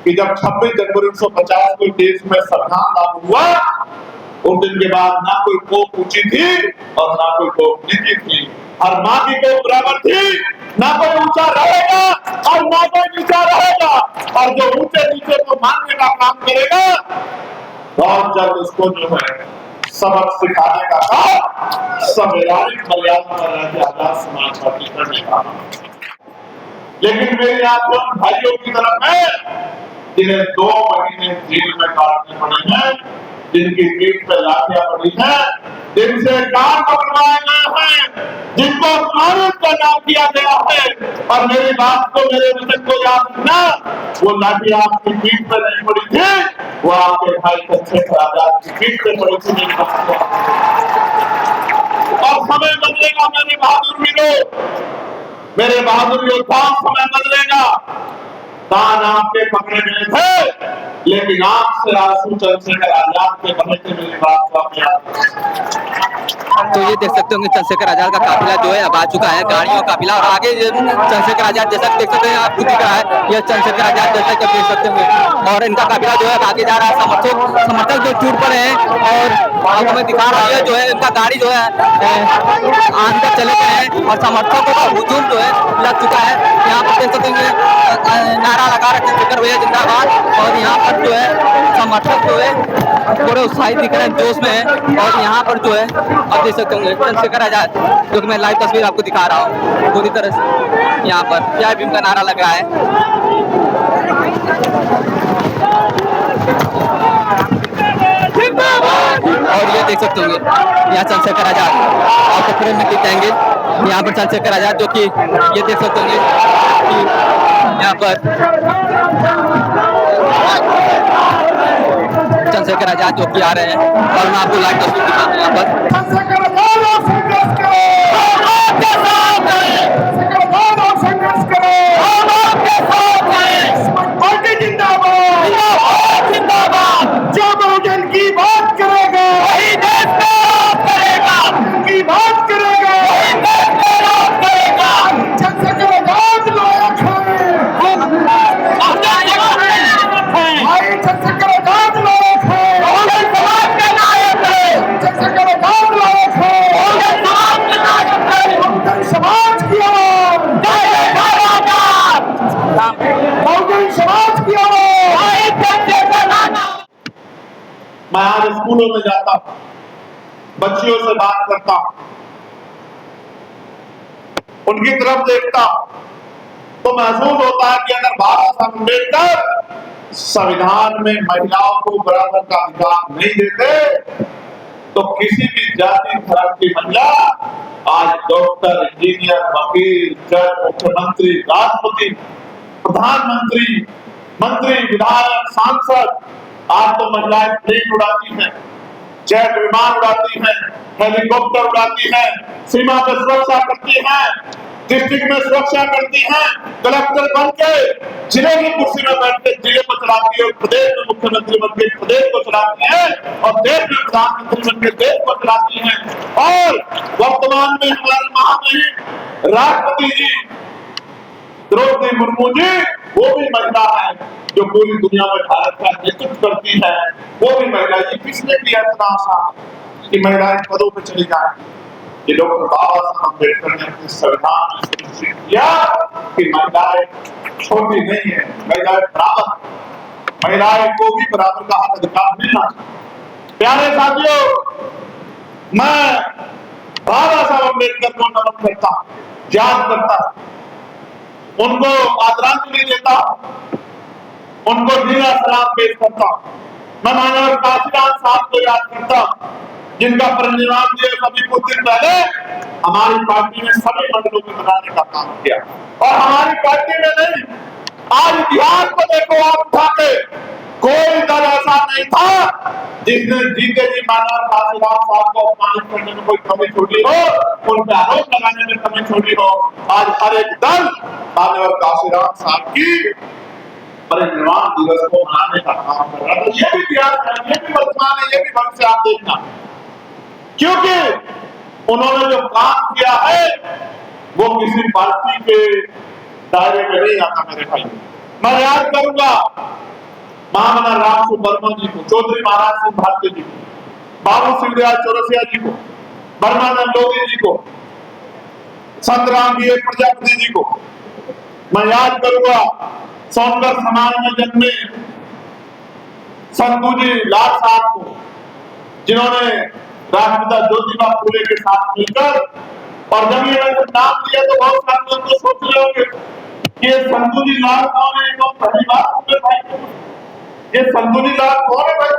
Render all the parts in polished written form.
कि जब 26 जनवरी 1950 को देश में संविधान लागू हुआ, उस दिन के बाद ना कोई कोख ऊंची थी और ना कोई कोख नीची थी। हर माँ की कोख बराबर थी, ना कोई ऊंचा रहेगा और ना कोई नीचा रहेगा। और जो ऊंचे नीचे को मानने का काम करेगा, बहुत जल्द उसको जो है सबक सिखाने का काम संवैधानिक मर्यादा पर रहकर आजाद समाज पार्टी करने का। लेकिन मेरे आप भाइयों की तरफ है जिन्हें 2 महीने जेल में काटने पड़े हैं, जिनकी पीठ पे लाठियां पड़ी है, जिनसे कान पकड़वाए गए हैं, जिनको कानून का नाम दिया गया है। और मेरी बात को, मेरे वचन को याद रखना, वो लाठियां आपकी पीठ पे नहीं पड़ी थी, वो आपके भाई चंद्रशेखर आजाद की पीठ पे पड़ी थी। और समय बदलेगा मेरे बहादुर वीरों, मेरे बहादुर योद्धा, समय बदलेगा। कान आपके पकड़े गए थे, लेकिन आंख से आंसू चंद्रशेखर आजाद के बहे थे। मेरी बात को आप तो ये देख सकते होंगे चंद्रशेखर आजाद का काफिला जो है अब आ चुका है, गाड़ियों का काफिला। और आगे चंद्रशेखर आजाद जैसा देख सकते हैं, आपको दिख रहा है यह चंद्रशेखर आजाद जैसा कि देख सकते होंगे। और इनका काफिला जो है आगे जा रहा है। समर्थक जो टूट पड़े हैं और हमें दिखा रहा है जो है इनका गाड़ी जो है अंदर चले गए हैं और समर्थकों का हुजूम जो है लग चुका है। यहाँ पर देख सकते हैं नारा लगा रहे चंद्रशेखर भैया जिंदाबाद। और यहाँ पर जो है समर्थक जो है थोड़े उत्साहित दिख रहे हैं, जोश में है। और यहाँ पर जो है आप देख सकते होंगे चंद्रशेखर आजाद, जो कि मैं लाइव तस्वीर आपको दिखा रहा हूँ, पूरी तरह से यहाँ पर जय भीम का नारा लग रहा है। और ये देख सकते होंगे यहाँ चंद्रशेखर आजाद आपको फ्रेम में दिख जाएंगे। यहाँ पर चंद्रशेखर आजाद जो कि ये देख सकते होंगे कि यहाँ पर चंद्रशेखर आजाद जो कि आ रहे हैं। और मैं आपको लाइव तस्वीर दिखाता हूँ यहाँ पर। जो बहुजन की बात करेगा वही देश में राज करेगा, की बात करेगा वही देश में राज करेगा। चंद्रशेखर आजाद लायक है, भाई चंद्रशेखर आजाद लायक है, बहुजन समाज के नायक है। चंद्रशेखर आजाद लायक है, बहुजन समाज के नायक है। बहुजन समाज की आवाज, चंद्रशेखर आजाद, बहुजन समाज की आवाज। मैं आज स्कूलों में जाता हूं, बच्चियों से बात करता हूं, उनकी तरफ देखता हूं, तो महसूस होता है कि अगर बाबा साहब अम्बेडकर संविधान में महिलाओं को बराबर का अधिकार नहीं देते, तो किसी भी जाति धर्म की महिला आज डॉक्टर, इंजीनियर, वकील, जज, मुख्यमंत्री, राष्ट्रपति, प्रधानमंत्री, मंत्री, विधायक, सांसद, आज तो महिलाएं प्लेन उड़ाती हैं, जेट विमान उड़ाती हैं, हेलीकॉप्टर उड़ाती हैं, सीमा पर सुरक्षा करती हैं, डिस्ट्रिक्ट में सुरक्षा करती हैं, कलेक्टर बन के जिले की कुर्सी में बैठ के जिले को चलाती है, प्रदेश में मुख्यमंत्री बन के प्रदेश को चलाती है, और देश में प्रधानमंत्री बन के देश को चलाती है। और वर्तमान में हमारी महामहिम राष्ट्रपति जी द्रौपदी मुर्मू जी, वो भी महिला है जो पूरी दुनिया में भारत का नेतृत्व करती है, वो भी महिला। ये किसने किया इतना आसान कि महिलाएं पदों पर चली जाए? ये डॉक्टर बाबा साहब अम्बेडकर ने अपने संविधान में सुनिश्चित किया कि महिलाएं छोटी नहीं है, महिलाएं बराबर, महिलाएं को भी बराबर का हक अधिकार मिलना चाहिए। प्यारे साथियों, मैं बाबा साहब अम्बेडकर को नमन करता हूँ, याद करता हूँ, उनको आदरांजलि देता हूं, उनको ढीला सलाम पेश करता हूं। मैं मानव काशीराम साहब को याद करता हूं, जिनका परिनिर्वाण दिवस अभी कुछ दिन पहले हमारी पार्टी ने सभी मंडलों में मनाने का काम किया। और हमारी पार्टी में नहीं, आज इतिहास को देखो आप उठा के, कोई दल ऐसा नहीं था जिसने जीते जी मानव काशीराम साहब को अपमानित करने में कोई कमी छोड़ी हो, उन पर आरोप लगाने में कमी छोड़ी हो। आज हर एक दल मानव काशीराम साहब की परिनिर्वाण दिवस को मनाने का काम कर रहा है। ये भी इतिहास है, ये भी वर्तमान है, ये भी भविष्य आप देखना, क्योंकि उन्होंने जो काम किया है वो किसी पार्टी के दायरे में नहीं आता। मेरे भाई, मैं याद करूंगा महामना राम सुब्रमण्य जी को, चौधरी महाराज सिंह भारती जी को, बाबू शिवदयाल चौरसिया जी को, ब्रह्मानंद लोधी जी को, संत राम प्रजापति जी को मैं याद करूंगा। सोनकर समाज में जन्मे संतू जी लाल साहब को, जिन्होंने राष्ट्रपिता ज्योतिबा फूले के साथ मिलकर, और जब ये नाम लिया तो बहुत सारे लोग तो सोच रहे होंगे कि ये संतू जी लाल कौन है, तो पहली बार सुने भाई, ये संतू जी लाल कौन है भाई?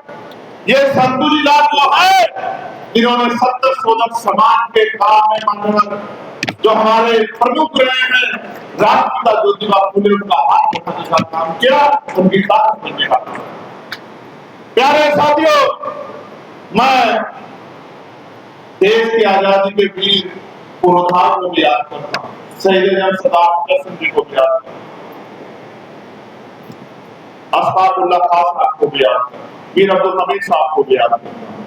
ये संतू जी लाल वो है जिन्होंने सत्य शोधक समाज के काम में मंडल जो हमारे प्रमुख रहे हैं, राष्ट्रपिता ज्योतिबा फूले उनका हाथ उठाने का काम किया, उनकी ताकत बनने का काम। प्यारे साथियों, मैं देश की आजादी के वीर पुरोधार को भी याद करता हूँ, शहीद जन सरदार सिंह जी को भी याद करता हूँ, अशफाकुल्लाह खान साहब को भी याद करता हूँ, वीर अब्दुल हमीद साहब को भी याद करता हूँ,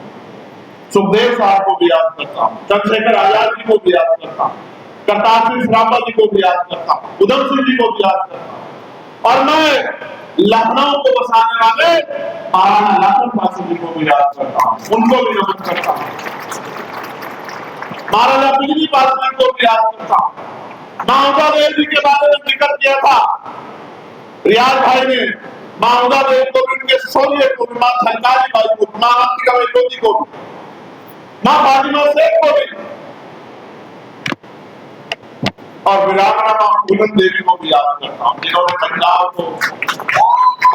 सुखदेव साहब को भी याद करता हूँ, चंद्रशेखर आजाद जी को भी याद करता हूँ, करतार सिंह सराभा जी को भी याद करता हूँ, उधम सिंह जी को भी याद करता हूँ, और मैं लखनऊ को बसाने वाले महाराणा लखन दास जी को भी याद करता हूँ, उनको भी नमन करता हूँ, महाराजा बिजली पासवान को भी याद करता हूँ। माउदा देव जी के बारे में जिक्र किया था रियाज भाई ने, माउदा देव को भी, उनके सोनिए को भी, मां सरकारी भाई को, मां अंतिका लोधी को भी, मां फातिमा शेख को भी, और वीरांगना मां पूनम देवी को भी याद करता हूँ, जिन्होंने महिलाओं को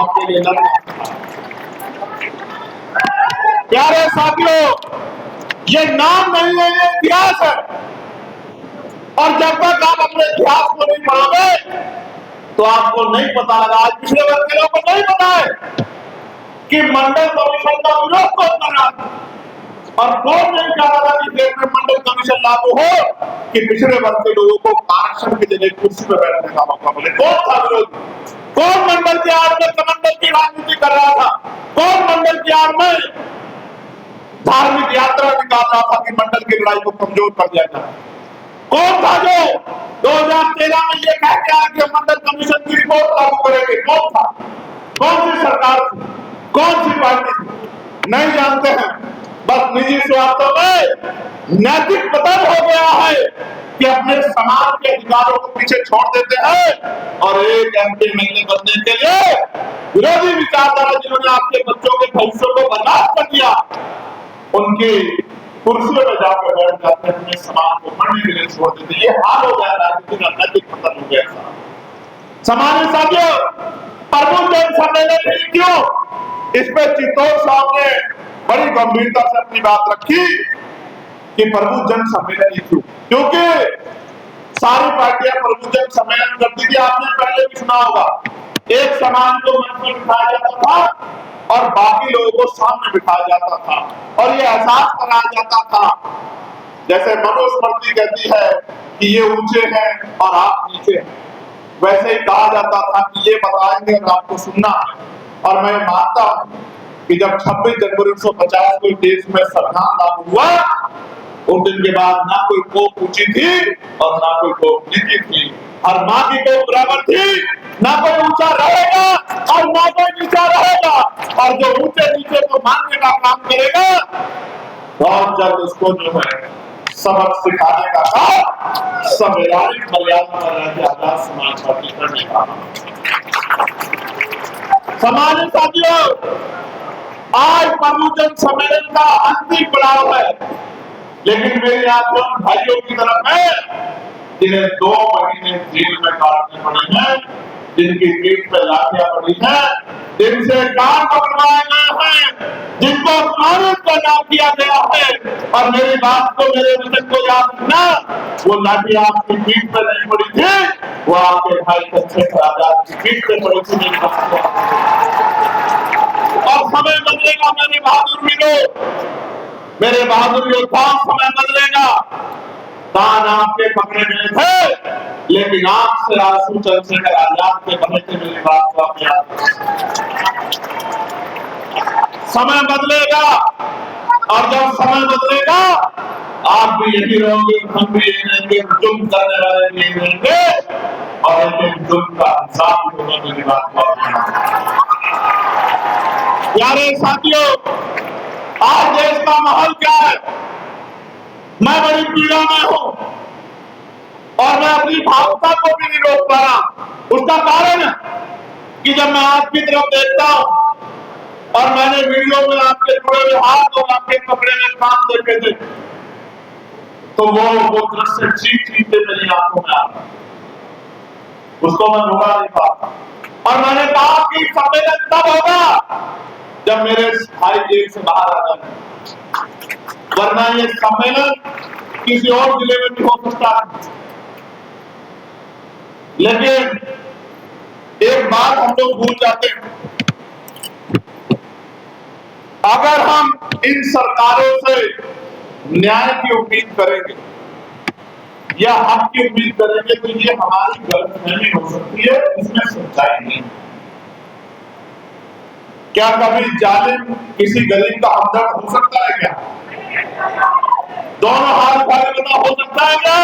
अपने लिए लड़ना। प्यारे साथियों, ये नाम नहीं है, ये इतिहास है, और जब तक आप अपने इतिहास को नहीं पढ़ोगे तो आपको नहीं पता लगा। आज पिछले वर्ग के लोगों को नहीं पता है कि मंडल कमीशन का विरोध कौन कर रहा था, और कौन नहीं चाह रहा था कि देश में मंडल कमीशन लागू हो कि पिछड़े वर्ग के लोगों को आरक्षण की जगह कुर्सी पर बैठने का मौका मिले। कौन था विरोधी? कौन मंडल की आड़ में कमंडल की राजनीति कर रहा था? कौन मंडल की आड़ में धार्मिक यात्रा निकाल रहा था कि मंडल की लड़ाई को कमजोर कर दिया जाए? कौन था जो 2013 में ये कह के आया कि मंडल कमीशन की रिपोर्ट लागू करेंगे? कौन था? कौन सी सरकार थी? कौन सी पार्टी थी? नहीं जानते हैं। बस निजी स्वार्थों में नैतिक पतन हो गया है कि अपने समाज के अधिकारों को पीछे छोड़ देते हैं, और एक एमपी एमएलए बनने के लिए विरोधी विचारधारा जिन्होंने आपके बच्चों के भविष्य को बर्बाद कर दिया, उनकी कुर्सियों में जाकर बैठ जाते हैं, अपने समाज को बढ़ने के लिए छोड़ देते हैं। ये हाल हो गया, राजनीति का नैतिक पतन हो गया। समाज साथियों, प्रमुख जन सम्मेलन ही क्यों, इस पे चित्तौड़ साहब ने बड़ी गंभीरता से अपनी बात रखी कि प्रमुख जन सम्मेलन ही क्यों, क्योंकि सारी पार्टियां प्रमुख जन सम्मेलन करती थी। आपने पहले भी सुना होगा, एक समाज को मंच में बिठाया जाता था और बाकी लोगों को सामने बिठाया जाता था, और ये एहसास कराया जाता था, जैसे मनुस्मृति कहती है कि ये ऊंचे हैं और आप नीचे हैं, वैसे ही कहा जाता था कि ये बताएंगे और आपको सुनना है। और मैं मानता हूं कि जब 26 जनवरी 1950 को देश में संविधान लागू हुआ, उस दिन के बाद ना कोई कोप ऊंची थी और ना कोई कोप नीची थी, हर माँ की कोप बराबर थी, ना कोई ऊंचा रहेगा और ना कोई नीचा रहेगा, और जो ऊंचे नीचे को मानने का काम करेगा बहुत जल्द उसको जो है सबक सिखाने का काम संवैधानिक मर्यादा में रहते आजाद समाज पार्टी करने का। समाज साथियों, आज प्रमुख जन सम्मेलन का अंतिम पड़ाव है, लेकिन मेरी आंखें उन भाइयों की तरफ है जिन्हें 2 महीने जेल में काटने पड़े हैं, जिनकी पीठ पे लाठियां पड़ी हैं, जिनसे कान पकड़वाए गए हैं, जिनको अपमानित करना किया गया है। और मेरी बात को, मेरे वचन को याद रखना, वो लाठियां आपकी पीठ पे नहीं पड़ी थी, वो आपके भाई चंद्रशेखर आजाद की पीठ पे पड़ी थी। और समय बदलेगा मेरे बहादुर वीरों, मेरे बहादुर योद्धाओं, समय बदलेगा। कान आपके पकड़े गए थे, लेकिन आंख से आंसू चंद्रशेखर आजाद के बहे थे। मेरी बात को आप याद, समय बदलेगा, और जब समय बदलेगा आप भी यही रहोगे, हम भी यही रहेंगे, जुल्म करने वाले भी यही रहेंगे, और एक जुल्म का हिसाब भी होगा। मेरी बात को आप याद, प्यारे साथियों, आज देश का माहौल क्या है? मैं बड़ी पीड़ा में हूं और मैं अपनी भावुकता को भी नहीं रोक पा रहा। उसका कारण है कि जब मैं आपकी तरफ देखता हूं और मैंने वीडियो में आपके जुड़े हुए हाथ और आपके कपड़े में काम देखे थे, तो वो दृश्य चीख के मेरी आंखों में आ रहा, उसको मैं भुला नहीं पाता। और मैंने कहा कि सम्मेलन तब होगा जब मेरे भाई जेल से बाहर आ जाए, वरना ये सम्मेलन किसी और जिले में भी हो सकता है। लेकिन एक बात हम लोग भूल जाते हैं, अगर हम इन सरकारों से न्याय की उम्मीद करेंगे या हक की उम्मीद करेंगे तो ये हमारी गलतफहमी हो सकती है, इसमें सच्चाई नहीं। क्या कभी जालिम किसी गरीब का हमदर्द हो सकता है क्या? दोनों हाथ उठा के बता, हो सकता है क्या?